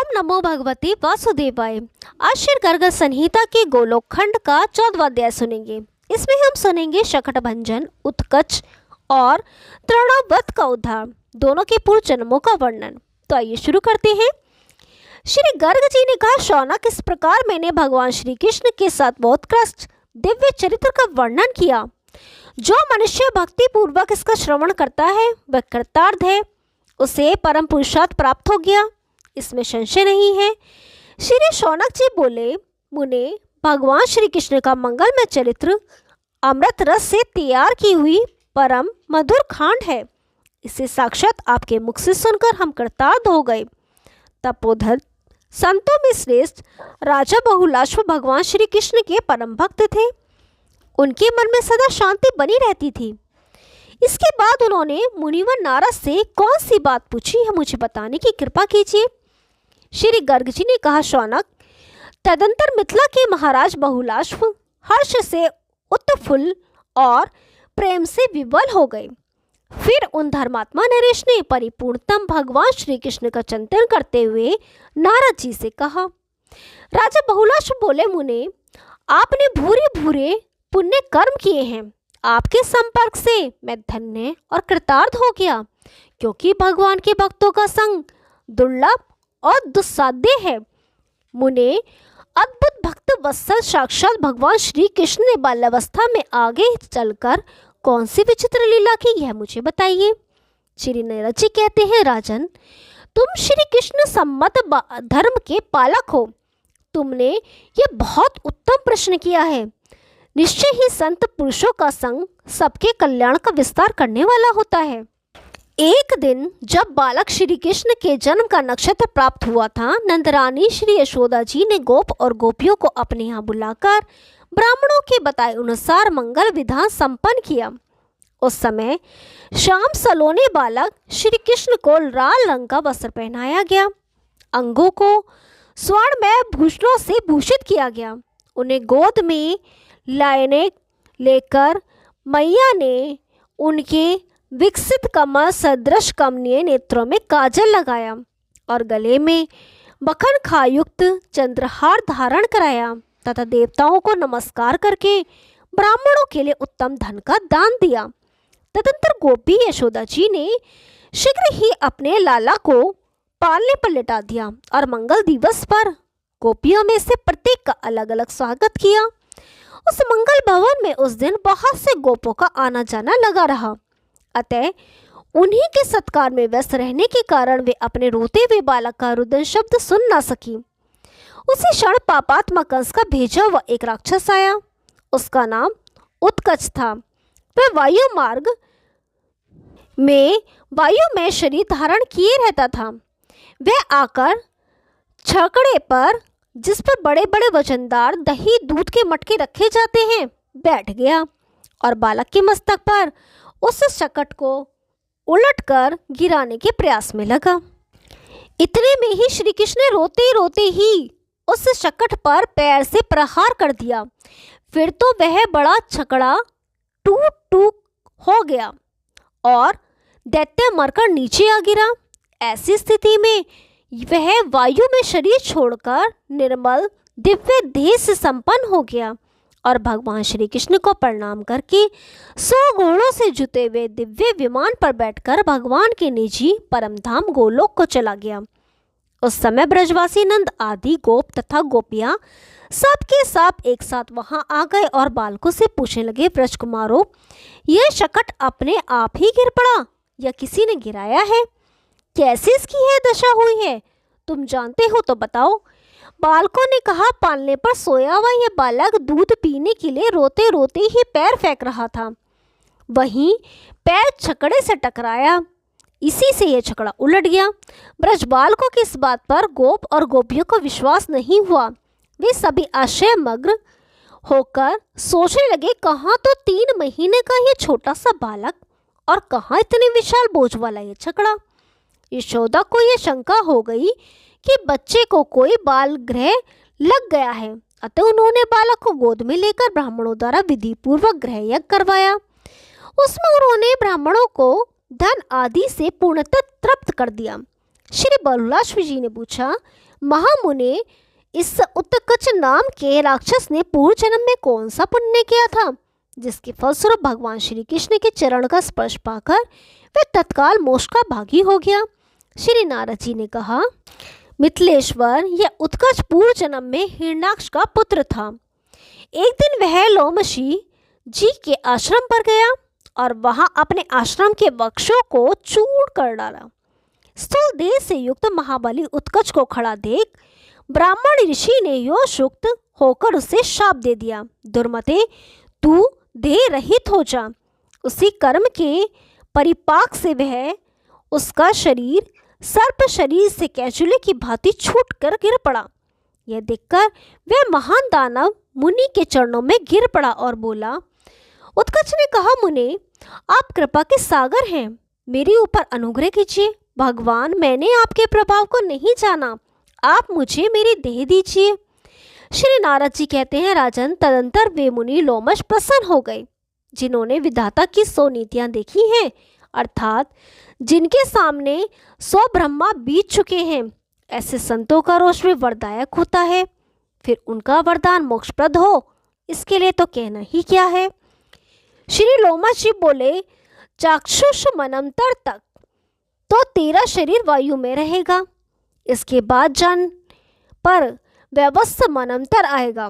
ओम नमो भगवते वासुदेवाय। आज श्री गर्ग संहिता के गोलोक खंड का 14वां अध्याय सुनेंगे। इसमें हम सुनेंगे शकट भंजन, उत्कच और तृणावत का उद्धार, दोनों के पूर्व जन्मों का वर्णन। तो आइए शुरू करते हैं। श्री गर्ग जी ने कहा, शौनक, इस प्रकार मैंने भगवान श्री कृष्ण के साथ बहुत उत्कृष्ट दिव्य चरित्र का वर्णन किया। जो मनुष्य भक्ति पूर्वक इसका श्रवण करता है वह कृतार्थ है, उसे परम पुरुषार्थ प्राप्त हो गया, इसमें संशय नहीं है। श्री शौनक जी बोले, मुने, भगवान श्री कृष्ण का मंगलमय चरित्र अमृत रस से तैयार की हुई परम मधुर खांड है। इसे साक्षात आपके मुख से सुनकर हम कृतार्थ हो गए। तपोधर संतों में श्रेष्ठ राजा बहुलाश्व भगवान श्री कृष्ण के परम भक्त थे। उनके मन में सदा शांति बनी रहती थी। इसके बाद उन्होंने मुनिवर नारद से कौन सी बात पूछी है, मुझे बताने की कृपा कीजिए। श्री गर्ग जी ने कहा, शौनक, तदंतर मिथिला के महाराज बहुलाश्व हर्ष से उत्फुल्ल और प्रेम से विवल हो गए। फिर उन धर्मात्मा नरेश ने परिपूर्णतम भगवान श्री कृष्ण का चिंतन करते हुए नारद जी से कहा। राजा बहुलाश्व बोले, मुने, आपने भूरे भूरे पुण्य कर्म किए हैं। आपके संपर्क से मैं धन्य और कृतार्थ हो गया, क्योंकि भगवान के भक्तों का संग दुर्लभ और दुस्साध्य है। मुने, अद्भुत भक्त वत्सल साक्षात भगवान श्री कृष्ण ने बाल्यावस्था में आगे चलकर कौन सी विचित्र लीला की, यह मुझे बताइए। श्री नारद जी कहते हैं, राजन, तुम श्री कृष्ण सम्मत धर्म के पालक हो। तुमने ये बहुत उत्तम प्रश्न किया है। निश्चय ही संत पुरुषों का संग सबके कल्याण का विस्तार करने वाला होता है। एक दिन जब बालक श्री कृष्ण के जन्म का नक्षत्र प्राप्त हुआ था, नंदरानी श्री यशोदा जी ने गोप और गोपियों को अपने यहाँ बुलाकर ब्राह्मणों के बताए अनुसार मंगल विधान संपन्न किया। उस समय श्याम सलोने बालक श्री कृष्ण को लाल रंग का वस्त्र पहनाया गया। अंगों को स्वर्णमय भूषणों से भूषित किया गया। उन्हें गोद में लायने लेकर मैया ने उनके विकसित कमल सदृश कमनीय नेत्रों में काजल लगाया और गले में मक्खन खायुक्त चंद्रहार धारण कराया तथा देवताओं को नमस्कार करके ब्राह्मणों के लिए उत्तम धन का दान दिया। तदंतर गोपी यशोदा जी ने शीघ्र ही अपने लाला को पालने पर लिटा दिया और मंगल दिवस पर गोपियों में से प्रत्येक का अलग अलग स्वागत किया। उस मंगल भवन में उस दिन बहुत से गोपों का आना जाना लगा रहा। अतः उन्हीं के सत्कार में व्यस्त रहने के कारण वे अपने रोते हुए बालक का रुदन शब्द सुन ना सकी। उसी क्षण पापात्मा कंस का भेजा हुआ एक राक्षस आया। उसका नाम उत्कच था। वह वायु में शरीर धारण किए रहता था। वह आकर छकड़े पर, जिस पर बड़े बड़े वजनदार दही दूध के मटके रखे जाते हैं, बैठ गया और बालक के मस्तक पर उस शकट को उलटकर गिराने के प्रयास में लगा। इतने में ही श्री कृष्ण ने रोते रोते ही उस शकट पर पैर से प्रहार कर दिया। फिर तो वह बड़ा छकड़ा टूट टूट हो गया और दैत्य मरकर नीचे आ गिरा। ऐसी स्थिति में वह वायु में शरीर छोड़कर निर्मल दिव्य देह से संपन्न हो गया और भगवान श्री कृष्ण को प्रणाम करके 100 घोड़ों से जुते हुए दिव्य विमान पर बैठकर भगवान के निजी परमधाम गोलोक को चला गया। उस समय ब्रजवासी नंद आदि गोप तथा गोपियां सबके सब एक साथ वहां आ गए और बालकों से पूछने लगे, ब्रजकुमारों, यह शकट अपने आप ही गिर पड़ा या किसी ने गिराया है? कैसे इसकी यह दशा हुई है? तुम जानते हो तो बताओ। बालकों ने कहा, पालने पर सोया हुआ यह बालक दूध पीने के लिए रोते रोते ही पैर फेंक रहा था। वहीं पैर छकड़े से टकराया, इसी से यह छकड़ा उलट गया। ब्रज बालकों की इस बात पर गोप और गोपियों को विश्वास नहीं हुआ। वे सभी आश्चर्यमग्न होकर सोचने लगे, कहाँ तो 3 महीने का यह छोटा सा बालक और कहाँ इतने विशाल बोझ वाला यह छकड़ा। यशोदा को यह शंका हो गई कि बच्चे को कोई बाल ग्रह लग गया है। अतः उन्होंने बालक को गोद में लेकर ब्राह्मणों द्वारा विधि पूर्वक ग्रह यज्ञ करवाया। उसमें उन्होंने ब्राह्मणों को धन आदि से पूर्णतः तृप्त कर दिया। श्री बहुलाश्व जी ने पूछा, महामुने, इस उत्कच नाम के राक्षस ने पूर्व जन्म में कौन सा पुण्य किया था जिसके फलस्वरूप भगवान श्री कृष्ण के चरण का स्पर्श पाकर वह तत्काल मोक्ष का भागी हो गया। श्री नारद जी ने कहा, मिथिलेश्वर, यह उत्कच पूर्व जन्म में हिरण्याक्ष का पुत्र था। एक दिन वह लोमशी जी के आश्रम पर गया और वहां अपने आश्रम के वृक्षों को चूर कर डाला। स्थूल देह से युक्त महाबली उत्कच को खड़ा देख ब्राह्मण ऋषि ने योगयुक्त होकर उसे शाप दे दिया, दुर्मते, तू देह रहित हो जा। उसी कर्म के परिपाक से वह उसका शरीर सर्प शरीर से कैचुले की भांति छूट कर गिर पड़ा। यह देखकर वह महान दानव मुनि के चरणों में गिर पड़ा और बोला, उत्कच ने कहा, मुने, आप कृपा के सागर हैं, मेरे ऊपर अनुग्रह कीजिए। भगवान, मैंने आपके प्रभाव को नहीं जाना, आप मुझे मेरी देह दीजिए। श्री नारद जी कहते हैं, राजन, तदंतर वे मुनि लोमश प्रसन्न हो गए जिन्होंने विधाता की 100 नीतियां देखी हैं, अर्थात जिनके सामने 100 ब्रह्मा बीत चुके हैं। ऐसे संतों का रोष भी वरदायक होता है, फिर उनका वरदान मोक्षप्रद हो, इसके लिए तो कहना ही क्या है। श्री लोमश जी बोले, चाक्षुष मनंतर तक तो तेरा शरीर वायु में रहेगा, इसके बाद जान पर व्यवस्थ मनंतर आएगा।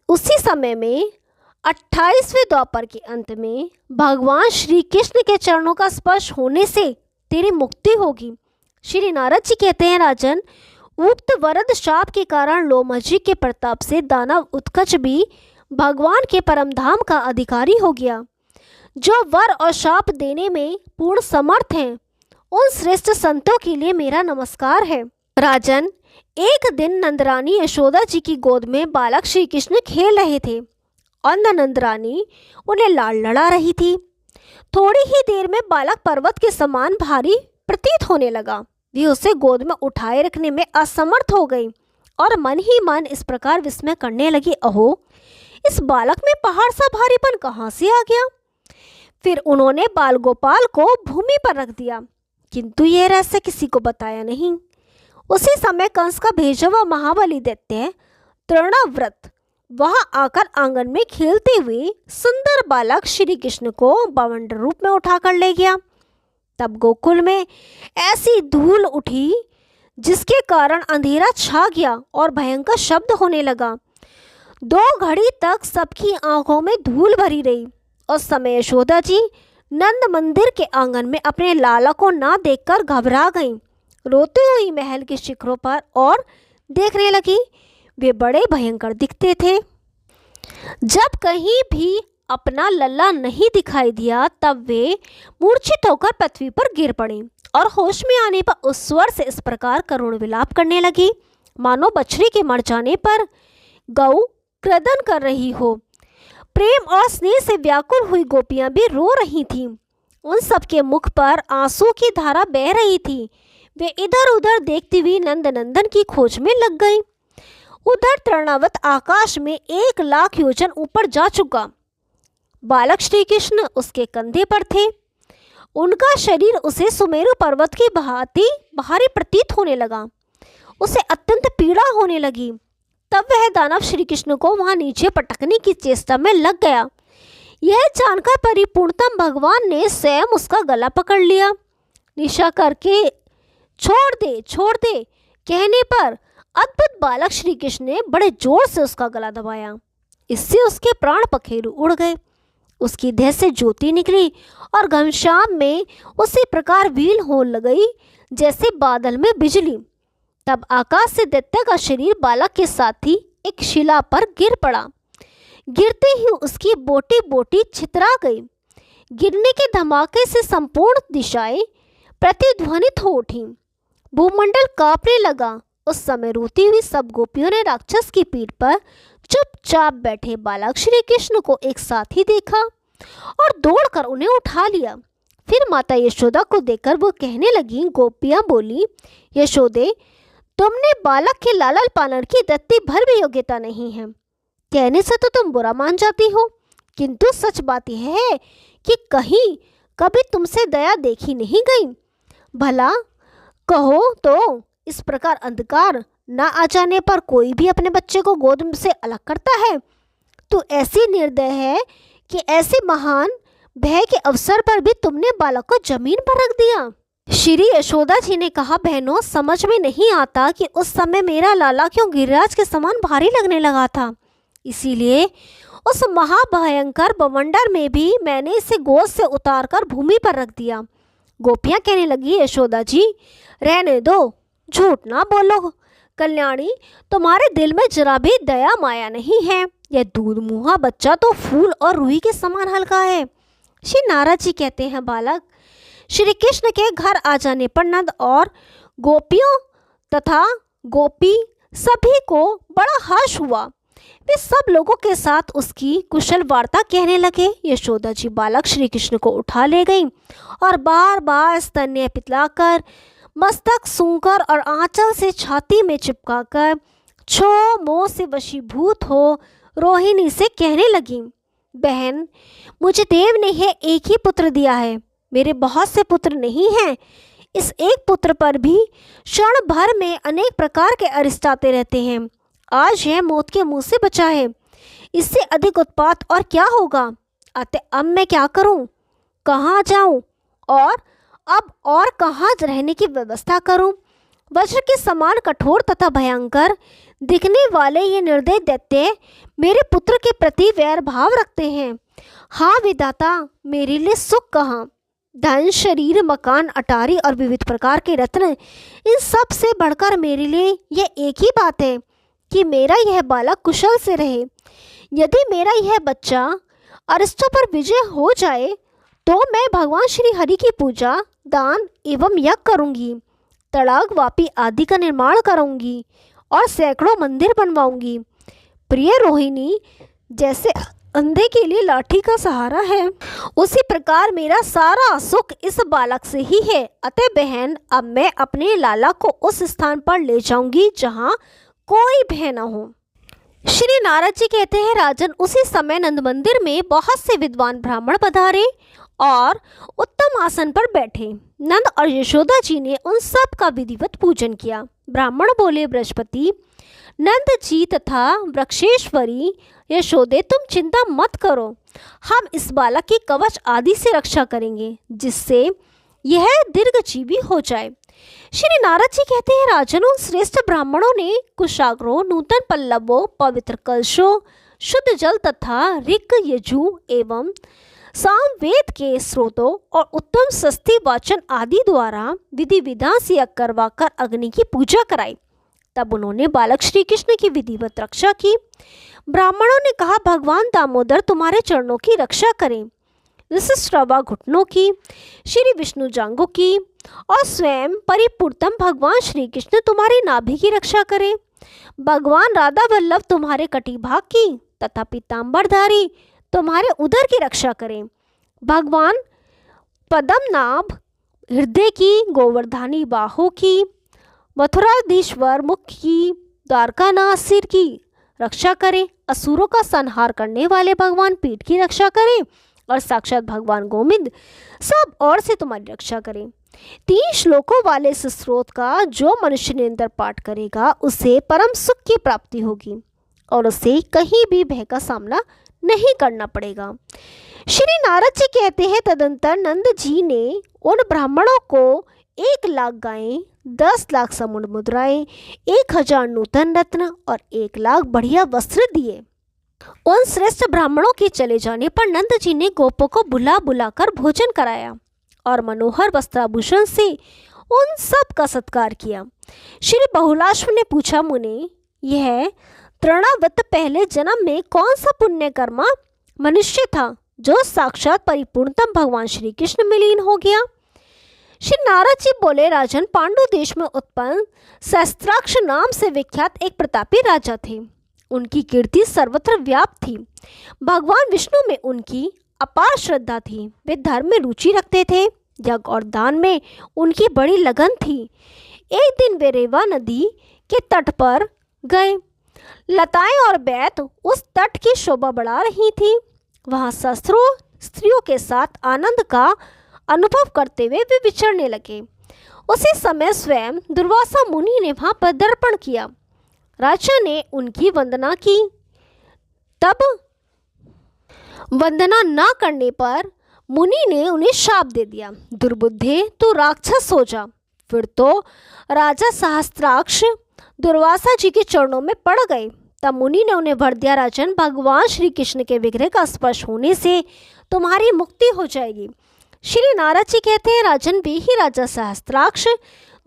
उसी समय में 28वें द्वापर के अंत में भगवान श्री कृष्ण के चरणों का स्पर्श होने से तेरी मुक्ति होगी। श्री नारद जी कहते हैं, राजन, उक्त वरद शाप के कारण लोमश जी के प्रताप से दानव उत्कच भी भगवान के परम धाम का अधिकारी हो गया। जो वर और शाप देने में पूर्ण समर्थ हैं, उन श्रेष्ठ संतों के लिए मेरा नमस्कार है। राजन, एक दिन नंदरानी यशोदा जी की गोद में बालक श्री कृष्ण खेल रहे थे और नंदरानी उन्हें लाड़ लड़ा रही थी। थोड़ी ही देर में बालक पर्वत के समान भारी प्रतीत होने लगा। वे उसे गोद में उठाए रखने में असमर्थ हो गई और मन ही मन इस प्रकार विस्मय करने लगी, अहो, इस बालक में पहाड़ सा भारीपन कहाँ से आ गया। फिर उन्होंने बाल गोपाल को भूमि पर रख दिया, किंतु यह रहस्य किसी को बताया नहीं। उसी समय कंस का भेजा हुआ महाबली दैत्य तृणाव्रत वहां आकर आंगन में खेलते हुए सुंदर बालक श्री कृष्ण को बवंडर रूप में उठाकर ले गया। तब गोकुल में ऐसी धूल उठी जिसके कारण अंधेरा छा गया और भयंकर शब्द होने लगा। 2 घड़ी तक सबकी आंखों में धूल भरी रही। उस समय यशोदा जी नंद मंदिर के आंगन में अपने लाला को ना देखकर घबरा गईं। रोती हुई महल के शिखरों पर और देखने लगी। वे बड़े भयंकर दिखते थे। जब कहीं भी अपना लल्ला नहीं दिखाई दिया, तब वे मूर्छित होकर पृथ्वी पर गिर पड़े और होश में आने पर उस स्वर से इस प्रकार करुण विलाप करने लगी, मानो बछड़ी के मर जाने पर गऊ क्रदन कर रही हो। प्रेम और स्नेह से व्याकुल हुई गोपियां भी रो रही थीं। उन सबके मुख पर आंसू की धारा बह रही थी। वे इधर उधर देखती हुई नंदनंदन की खोज में लग गईं। उधर तृणावत आकाश में 1 लाख योजन ऊपर जा चुका। बालक श्री कृष्ण उसके कंधे पर थे। उनका शरीर उसे सुमेरु पर्वत की भांति भारी प्रतीत होने लगा। उसे अत्यंत पीड़ा होने लगी। तब वह दानव श्री कृष्ण को वहां नीचे पटकने की चेष्टा में लग गया। यह जानकर परिपूर्णतम भगवान ने स्वयं उसका गला पकड़ लिया। निशा करके छोड़ दे कहने पर अद्भुत बालक श्री कृष्ण ने बड़े जोर से उसका गला दबाया। इससे उसके प्राण पखेरु उड़ गए। उसकी देह से ज्योति निकली और घनश्याम में उसी प्रकार व्हील होने लगी जैसे बादल में बिजली। तब आकाश से दैत्य का शरीर बालक के साथ ही एक शिला पर गिर पड़ा। गिरते ही उसकी बोटी बोटी छितरा गई। गिरने के धमाके से संपूर्ण दिशाएं प्रतिध्वनित हो उठी। भूमंडल कांपने लगा। उस समय रोती हुई सब गोपियों ने राक्षस की पीठ पर चुपचाप बैठे बालक श्री कृष्ण को एक साथ ही देखा और दौड़कर उन्हें उठा लिया। फिर माता यशोदा को देखकर वो कहने लगी, गोपियां बोली, यशोदे, तुमने बालक के लालन पालन की रत्ती भर भी योग्यता नहीं है। कहने से तो तुम बुरा मान जाती हो, किंतु सच बात यह है कि कहीं कभी तुमसे दया देखी नहीं गई। भला कहो तो इस प्रकार अंधकार न आ जाने पर कोई भी अपने बच्चे को गोद से अलग करता है। तू ऐसी निर्दय है कि ऐसे महान भय के अवसर पर भी तुमने बालक को जमीन पर रख दिया। श्री यशोदा जी ने कहा, बहनों, समझ में नहीं आता कि उस समय मेरा लाला क्यों गिरिराज के समान भारी लगने लगा था। इसीलिए उस महाभयंकर बवंडर में भी मैंने इसे गोद से उतारकर भूमि पर रख दिया। गोपियां कहने लगी, यशोदा जी रहने दो, झूठ ना बोलो। कल्याणी, तुम्हारे दिल में जरा भी दया माया नहीं है। यह दूध मुहा बच्चा तो फूल और रूही के समान हल्का है। श्री नारद जी कहते हैं, बालक, श्री कृष्ण के घर आ जाने पर नंद और गोपियों तथा गोपी सभी को बड़ा हर्ष हुआ। वे सब लोगों के साथ उसकी कुशल वार्ता कहने लगे। यशोदा जी बालक श्री कृष्ण को उठा ले गई और बार बार स्तन्य पितलाकर, मस्तक सूंघकर और आंचल से छाती में चिपकाकर छो मोह से वशीभूत हो रोहिणी से कहने लगी, बहन, मुझे देव ने है एक ही पुत्र दिया है, मेरे बहुत से पुत्र नहीं हैं। इस एक पुत्र पर भी क्षण भर में अनेक प्रकार के अरिष्ट आते रहते हैं। आज यह मौत के मुंह से बचा है, इससे अधिक उत्पात और क्या होगा। अतः अब मैं क्या करूं, कहाँ जाऊं और अब और कहाँ रहने की व्यवस्था करूं। वज्र के समान कठोर तथा भयंकर दिखने वाले ये निर्दय दैत्य मेरे पुत्र के प्रति वैर भाव रखते हैं। हाँ विधाता, मेरे लिए सुख कहाँ। धन, शरीर, मकान, अटारी और विविध प्रकार के रत्न, इन सब से बढ़कर मेरे लिए यह एक ही बात है कि मेरा यह बालक कुशल से रहे। यदि मेरा यह बच्चा अरिष्टों पर विजय हो जाए तो मैं भगवान श्री हरि की पूजा, दान एवं यज्ञ करूंगी, तड़ाग वापी आदि का निर्माण करूंगी और सैकड़ों मंदिर बनवाऊंगी। प्रिय रोहिणी, जैसे अंधे के लिए लाठी का सहारा है, उसी प्रकार मेरा सारा सुख इस बालक से ही है। अतः बहन, अब मैं अपने लाला को उस स्थान पर ले जाऊंगी जहाँ कोई भय न हो। श्री नारद जी कहते हैं, राजन, उसी समय नंद मंदिर में बहुत से विद्वान ब्राह्मण पधारे और उत्तम आसन पर बैठे। नंद और यशोदा जी ने उन सब का विधिवत पूजन किया। ब्राह्मण बोले, बृहस्पति, नंद जी तथा वृक्षेश्वरी यशोदे, तुम चिंता मत करो, हम इस बालक की कवच आदि से रक्षा करेंगे, जिससे यह दीर्घजीवी हो जाए। श्री नारद जी कहते हैं, राजन, उन श्रेष्ठ ब्राह्मणों ने कुशाग्रों, नूतन पल्लवों, पवित्र कलशों, शुद्ध जल तथा ऋक, यजु एवं सामवेद के स्रोतों और उत्तम सस्ती वाचन आदि द्वारा विधि विधान से करवाकर अग्नि की पूजा कराई। तब उन्होंने बालक श्री कृष्ण की विधिवत रक्षा की। ब्राह्मणों ने कहा, भगवान दामोदर तुम्हारे चरणों की रक्षा करें, विशिष्टवा घुटनों की, श्री विष्णु जांघों की और स्वयं परिपूर्णतम भगवान श्री कृष्ण तुम्हारी नाभि की रक्षा करें। भगवान राधा वल्लभ तुम्हारे कटिभाग की तथा पीताम्बरधारी तुम्हारे उदर की रक्षा करें। भगवान पद्मनाभ हृदय की, गोवर्धानी बाहों की, मथुराधीश्वर मुख की, द्वारकानाथ सिर की रक्षा करें। असुरों का संहार करने वाले भगवान पीठ की रक्षा करें और साक्षात भगवान गोविंद सब और से तुम्हारी रक्षा करें। 3 श्लोकों वाले इस स्रोत का जो मनुष्य निरंतर पाठ करेगा उसे परम सुख की प्राप्ति होगी और उसे कहीं भी भय का सामना नहीं करना पड़ेगा। श्री नारद जी कहते हैं, तदंतर नंद जी ने उन ब्राह्मणों को 1 लाख गायें, 10 लाख समुद्र मुद्राएं, 1000 नूतन रत्न और 1 लाख बढ़िया वस्त्र दिए। उन श्रेष्ठ ब्राह्मणों के चले जाने पर नंद जी ने गोपों को बुला बुलाकर भोजन कराया और मनोहर वस्त्राभूषण से उन सब का सत्कार किया। श्री बहुलाश्व ने पूछा, मुने, यह तृणावत पहले जन्म में कौन सा पुण्य कर्मा मनुष्य था जो साक्षात परिपूर्णतम भगवान श्री कृष्ण में लीन हो गया। श्री नारद जी बोले, राजन, पांडु देश में उत्पन्न सहस्त्राक्ष नाम से विख्यात एक प्रतापी राजा थे। उनकी कीर्ति सर्वत्र व्याप्त थी। भगवान विष्णु में उनकी अपार श्रद्धा थी। वे धर्म में रुचि रखते थे। यज्ञ और दान में उनकी बड़ी लगन थी। एक दिन वे रेवा नदी के तट पर गए। लताएं और बैत उस तट की शोभा बढ़ा रही थी। वहां स्त्रियों के साथ आनंद का अनुभव करते हुए वे विचरने लगे। उसी समय स्वयं दुर्वासा मुनि ने वहां पर दर्पण किया। राजा ने उनकी वंदना की। तब वंदना न करने पर मुनि ने उन्हें शाप दे दिया, दुर्बुद्धे तू राक्षस हो जा। फिर तो राजा सहस्त्राक्ष दुर्वासा जी के चरणों में पड़ गए। तब मुनि ने उन्हें वर दिया, राजन, भगवान श्री कृष्ण के विग्रह का स्पर्श होने से तुम्हारी मुक्ति हो जाएगी। श्री नारद जी कहते हैं, राजन, वे ही राजा सहस्त्राक्ष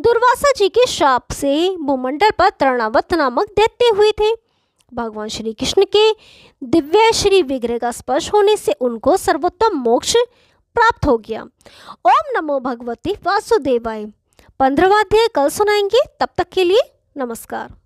दुर्वासा जी के शाप से भूमंडल पर तृणावत नामक दैत्य हुए थे। भगवान श्री कृष्ण के दिव्य श्री विग्रह का स्पर्श होने से उनको सर्वोत्तम मोक्ष प्राप्त हो गया। ओम नमो भगवते वासुदेवाय। 15वां अध्याय कल सुनाएंगे। तब तक के लिए नमस्कार।